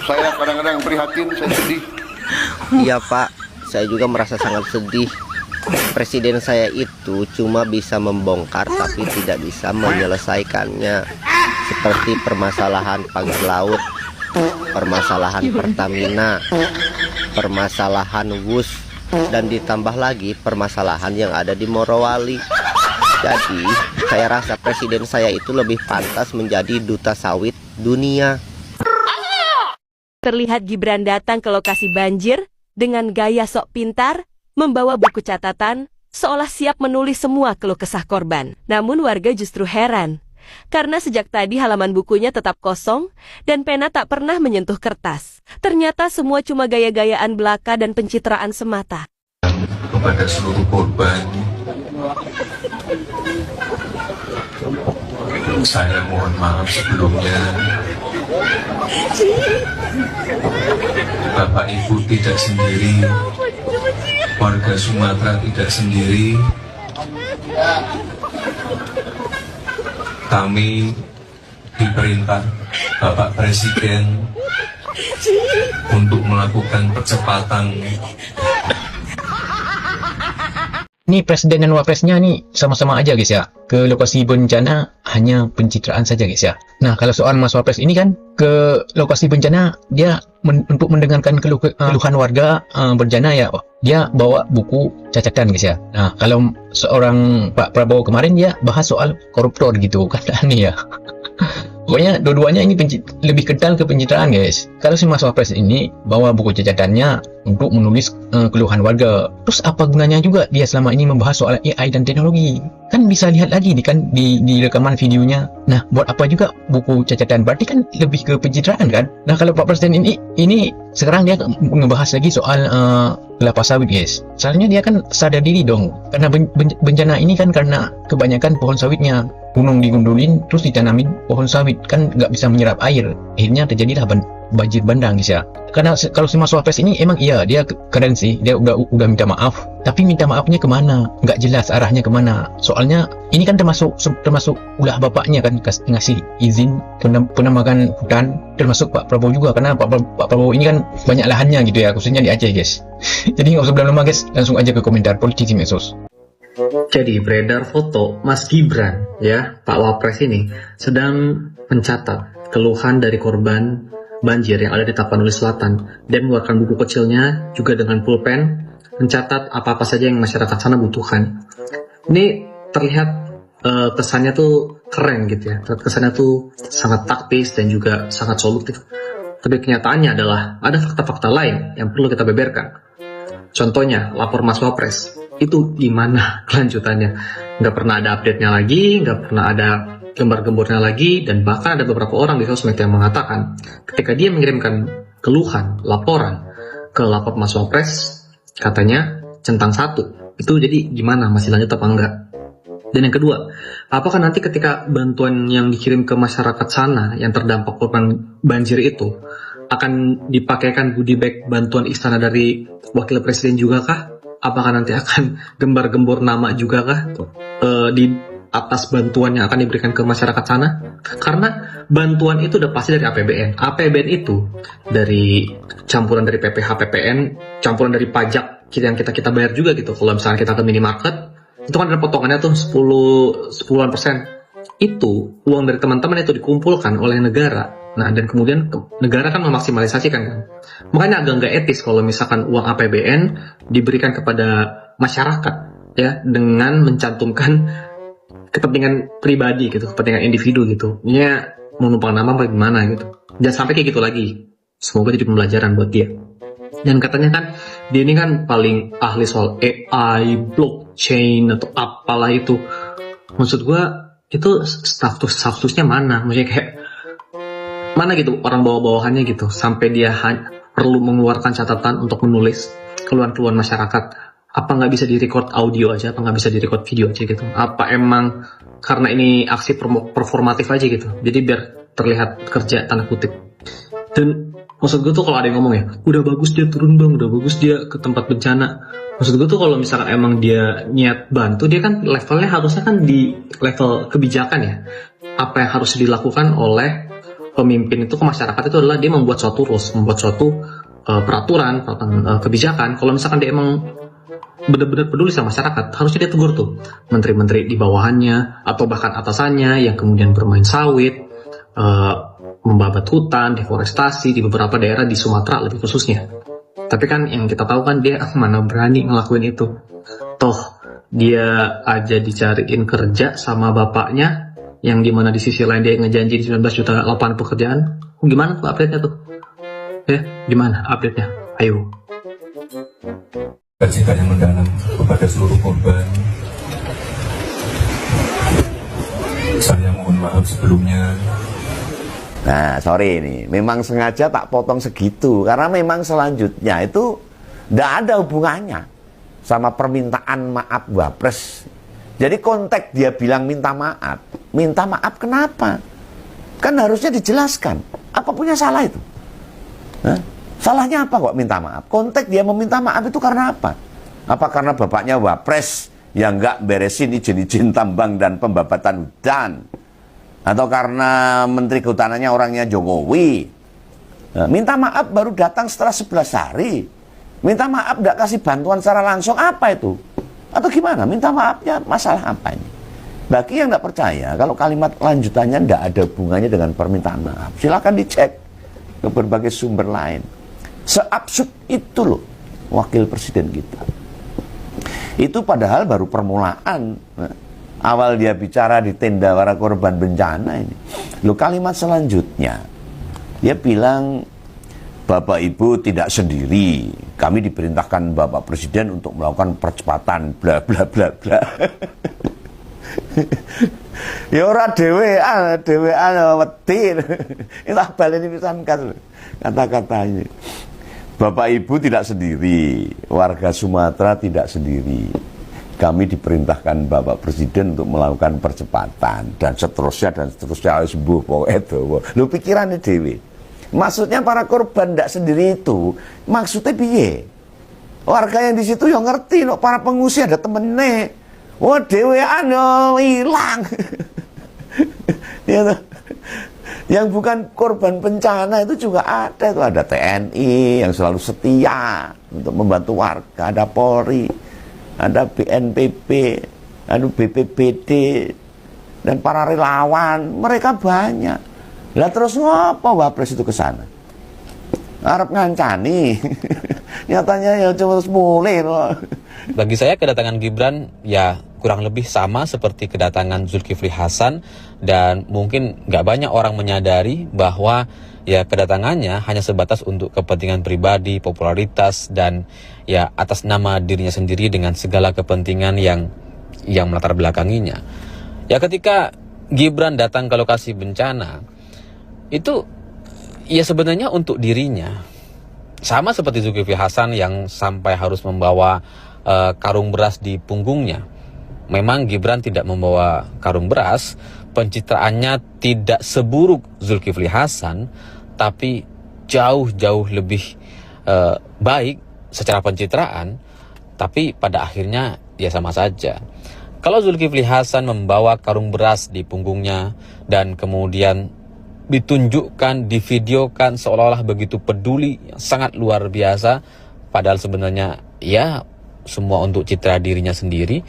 Saya kadang-kadang prihatin, saya sedih. Iya Pak, saya juga merasa sangat sedih. Presiden saya itu cuma bisa membongkar tapi tidak bisa menyelesaikannya. Seperti permasalahan pagar laut, permasalahan Pertamina, permasalahan WUS, dan ditambah lagi permasalahan yang ada di Morowali. Jadi saya rasa presiden saya itu lebih pantas menjadi duta sawit dunia. Terlihat Gibran datang ke lokasi banjir dengan gaya sok pintar, membawa buku catatan, seolah siap menulis semua keluh kesah korban. Namun warga justru heran, karena sejak tadi halaman bukunya tetap kosong dan pena tak pernah menyentuh kertas. Ternyata semua cuma gaya-gayaan belaka dan pencitraan semata. Kepada seluruh korban, saya mohon maaf sebelumnya. Bapak Ibu tidak sendiri, warga Sumatera tidak sendiri. Kami diperintah Bapak Presiden untuk melakukan percepatan. Nih presiden dan wapresnya nih sama-sama aja guys ya. Ke lokasi bencana hanya pencitraan saja guys ya. Nah kalau soal mas wapres ini kan ke lokasi bencana dia untuk mendengarkan keluhan warga bencana ya. Dia bawa buku catatan guys ya. Nah kalau seorang Pak Prabowo kemarin dia bahas soal koruptor gitu kan aneh ya. Pokoknya dua-duanya ini lebih kental ke pencitraan guys. Kalau si Mas Wapres ini bawa buku catatannya untuk menulis keluhan warga. Terus apa gunanya juga dia selama ini membahas soal AI dan teknologi? Kan bisa lihat lagi nih kan di rekaman videonya. Nah buat apa juga buku catatan? Berarti kan lebih ke pencitraan kan? Nah kalau Pak Presiden ini sekarang dia ngebahas lagi soal kelapa sawit guys. Seharusnya dia kan sadar diri dong. Karena bencana ini kan karena kebanyakan pohon sawitnya. Gunung digundulin terus ditanamin pohon sawit kan nggak bisa menyerap air, akhirnya terjadilah banjir bandang guys ya. Karena kalau si Mas Wapres ini emang iya dia keren sih, dia udah minta maaf, tapi minta maafnya kemana nggak jelas arahnya kemana. Soalnya ini kan termasuk ulah bapaknya kan ngasih izin penambangan hutan, termasuk Pak Prabowo juga karena Pak Prabowo ini kan banyak lahannya gitu ya, khususnya di Aceh guys. Jadi nggak usah berlama guys, langsung aja ke komentar Politisi Medsos. Jadi beredar foto Mas Gibran, ya, Pak Wapres ini sedang mencatat keluhan dari korban banjir yang ada di Tapanuli Selatan dan mengeluarkan buku kecilnya juga dengan pulpen mencatat apa-apa saja yang masyarakat sana butuhkan. Ini terlihat kesannya tuh keren gitu ya, kesannya tuh sangat taktis dan juga sangat solutif. Tapi kenyataannya adalah ada fakta-fakta lain yang perlu kita beberkan. Contohnya lapor Mas Wapres. Itu gimana kelanjutannya? Nggak pernah ada update-nya lagi, nggak pernah ada gembar-gembornya lagi, dan bahkan ada beberapa orang di sosmed yang mengatakan ketika dia mengirimkan keluhan, laporan ke lapor Mas Wapres, katanya centang satu. Itu jadi gimana? Masih lanjut apa enggak? Dan yang kedua, apakah nanti ketika bantuan yang dikirim ke masyarakat sana yang terdampak korban banjir itu akan dipakaikan goodie bag bantuan istana dari wakil presiden juga kah? Apakah nanti akan gembar-gembor nama juga kah di atas bantuan yang akan diberikan ke masyarakat sana? Karena bantuan itu udah pasti dari APBN. APBN itu dari campuran dari PPH, PPN, campuran dari pajak yang kita bayar juga gitu. Kalau misalnya kita ke minimarket, itu kan ada potongannya tuh 10-an%. Itu uang dari teman-teman itu dikumpulkan oleh negara. Nah, dan kemudian negara kan memaksimalisasikan kan. Makanya agak nggak etis kalau misalkan uang APBN diberikan kepada masyarakat ya dengan mencantumkan kepentingan pribadi gitu, kepentingan individu gitu. Ini mau numpang nama bagaimana gitu. Jangan sampai kayak gitu lagi. Semoga jadi pembelajaran buat dia. Dan katanya kan dia ini kan paling ahli soal AI, blockchain atau apalah itu. Maksud gua itu statusnya mana? Maksudnya kayak mana gitu orang bawah-bawahannya gitu sampai dia perlu mengeluarkan catatan untuk menulis keluhan-keluhan masyarakat. Apa nggak bisa direcord audio aja, apa nggak bisa direcord video aja gitu? Apa emang karena ini aksi performatif aja gitu, jadi biar terlihat kerja tanda kutip. Dan maksud gue tuh kalau ada yang ngomong ya, udah bagus dia turun bang, udah bagus dia ke tempat bencana. Maksud gue tuh kalau misalkan emang dia niat bantu, dia kan levelnya harusnya kan di level kebijakan ya. Apa yang harus dilakukan oleh pemimpin itu ke masyarakat itu adalah dia membuat suatu rules, membuat suatu peraturan, kebijakan. Kalau misalkan dia emang benar-benar peduli sama masyarakat, harusnya dia tegur tuh menteri-menteri di bawahannya atau bahkan atasannya yang kemudian bermain sawit, membabat hutan, deforestasi di beberapa daerah di Sumatera lebih khususnya. Tapi kan yang kita tahu kan dia mana berani ngelakuin itu. Toh dia aja dicariin kerja sama bapaknya, yang dimana di sisi lain dia ngejanji 19 juta lapangan pekerjaan. Gimana tuh update-nya tuh? Gimana update-nya? Ayo. Cinta yang mendalam kepada seluruh korban. Saya mohon maaf sebelumnya. Nah, sorry ini, memang sengaja tak potong segitu karena memang selanjutnya itu tidak ada hubungannya sama permintaan maaf Wapres. Jadi konteks dia bilang minta maaf kenapa? Kan harusnya dijelaskan. Apa punya salah itu? Hah? Salahnya apa kok minta maaf? Konteks dia meminta maaf itu karena apa? Apa karena bapaknya Wapres yang nggak beresin izin-izin tambang dan pembabatan hutan? Atau karena Menteri Kehutanannya orangnya Jokowi? Nah, minta maaf baru datang setelah 11 hari. Minta maaf nggak kasih bantuan secara langsung, apa itu? Atau gimana? Minta maafnya masalah apa ini? Bagi yang nggak percaya, kalau kalimat lanjutannya nggak ada hubungannya dengan permintaan maaf, silakan dicek ke berbagai sumber lain. Seabsurd itu loh wakil presiden kita. Itu padahal baru permulaan. Awal dia bicara di tenda para korban bencana ini. Loh, kalimat selanjutnya dia bilang Bapak Ibu tidak sendiri. Kami diperintahkan Bapak Presiden untuk melakukan percepatan bla bla bla bla. Ya ora dhewean wedi. Itu baleni pisan kata-katanya. Bapak Ibu tidak sendiri, warga Sumatera tidak sendiri. Kami diperintahkan Bapak Presiden untuk melakukan percepatan dan seterusnya harus sembuh pokoknya itu. Lu pikirannya dewe. Maksudnya para korban tidak sendiri itu maksudnya piye? Warga yang di situ yang ngerti loh, para pengungsi ada temennya. Wah dewean hilang. Ya, yang bukan korban bencana itu juga ada. Itu ada TNI yang selalu setia untuk membantu warga, ada Polri, ada BNPB, ada BPBD, dan para relawan. Mereka banyak. Lah terus ngapa Wapres itu ke sana? Arab ngancani. Nyatanya ya cuma mulai loh. Bagi saya kedatangan Gibran ya kurang lebih sama seperti kedatangan Zulkifli Hasan, dan mungkin nggak banyak orang menyadari bahwa ya kedatangannya hanya sebatas untuk kepentingan pribadi, popularitas, dan ya atas nama dirinya sendiri dengan segala kepentingan yang melatar belakanginya. Ya ketika Gibran datang ke lokasi bencana itu ya sebenarnya untuk dirinya. Sama seperti Zulkifli Hasan yang sampai harus membawa karung beras di punggungnya. Memang Gibran tidak membawa karung beras, pencitraannya tidak seburuk Zulkifli Hasan, tapi jauh-jauh lebih baik secara pencitraan, tapi pada akhirnya ya sama saja. Kalau Zulkifli Hasan membawa karung beras di punggungnya dan kemudian ditunjukkan, divideokan seolah-olah begitu peduli, sangat luar biasa, padahal sebenarnya ya semua untuk citra dirinya sendiri.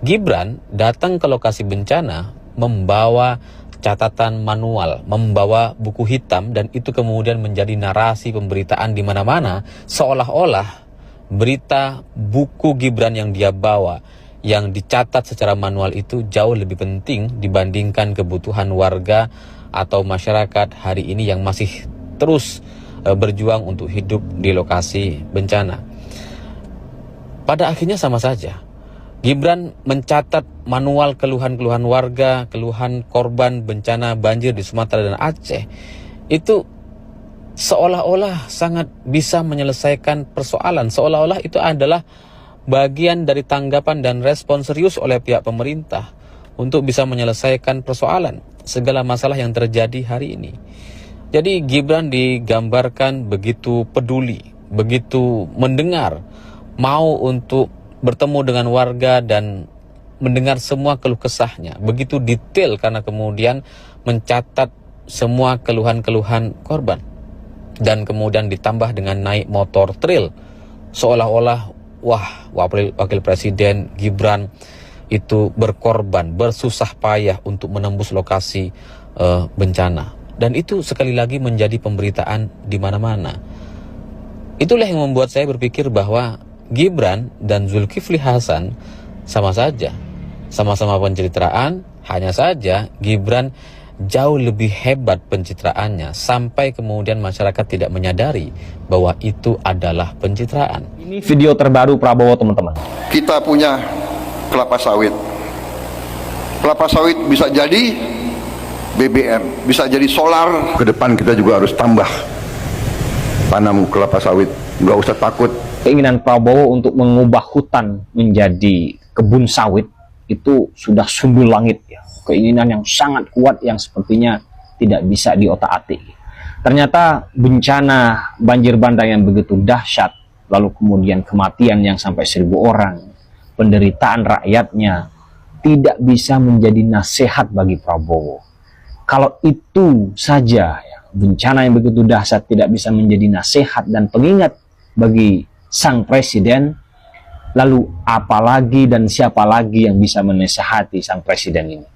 Gibran datang ke lokasi bencana membawa catatan manual, membawa buku hitam, dan itu kemudian menjadi narasi pemberitaan di mana-mana, seolah-olah berita buku Gibran yang dia bawa, yang dicatat secara manual itu jauh lebih penting dibandingkan kebutuhan warga atau masyarakat hari ini yang masih terus berjuang untuk hidup di lokasi bencana. Pada akhirnya sama saja. Gibran mencatat manual keluhan-keluhan warga, keluhan korban bencana banjir di Sumatera dan Aceh. Itu seolah-olah sangat bisa menyelesaikan persoalan. Seolah-olah itu adalah bagian dari tanggapan dan respon serius oleh pihak pemerintah untuk bisa menyelesaikan persoalan segala masalah yang terjadi hari ini. Jadi Gibran digambarkan begitu peduli, begitu mendengar, mau untuk bertemu dengan warga dan mendengar semua keluh kesahnya. Begitu detail karena kemudian mencatat semua keluhan-keluhan korban. Dan kemudian ditambah dengan naik motor trail, seolah-olah wah, wakil presiden Gibran itu berkorban, bersusah payah untuk menembus lokasi bencana. Dan itu sekali lagi menjadi pemberitaan di mana-mana. Itulah yang membuat saya berpikir bahwa Gibran dan Zulkifli Hasan sama saja, sama-sama pencitraan, hanya saja Gibran jauh lebih hebat pencitraannya sampai kemudian masyarakat tidak menyadari bahwa itu adalah pencitraan. Ini video terbaru Prabowo, teman-teman. Kita punya kelapa sawit. Kelapa sawit bisa jadi BBM, bisa jadi solar. Ke depan kita juga harus tambah tanam kelapa sawit. Nggak usah takut. Keinginan Prabowo untuk mengubah hutan menjadi kebun sawit itu sudah sumber langit ya. Keinginan yang sangat kuat yang sepertinya tidak bisa diotak-atik. Ternyata bencana banjir bandang yang begitu dahsyat, lalu kemudian kematian yang sampai 1.000 orang, penderitaan rakyatnya tidak bisa menjadi nasihat bagi Prabowo. Kalau itu saja ya, bencana yang begitu dahsyat tidak bisa menjadi nasihat dan pengingat bagi sang presiden, lalu apalagi dan siapa lagi yang bisa menasihati sang presiden ini?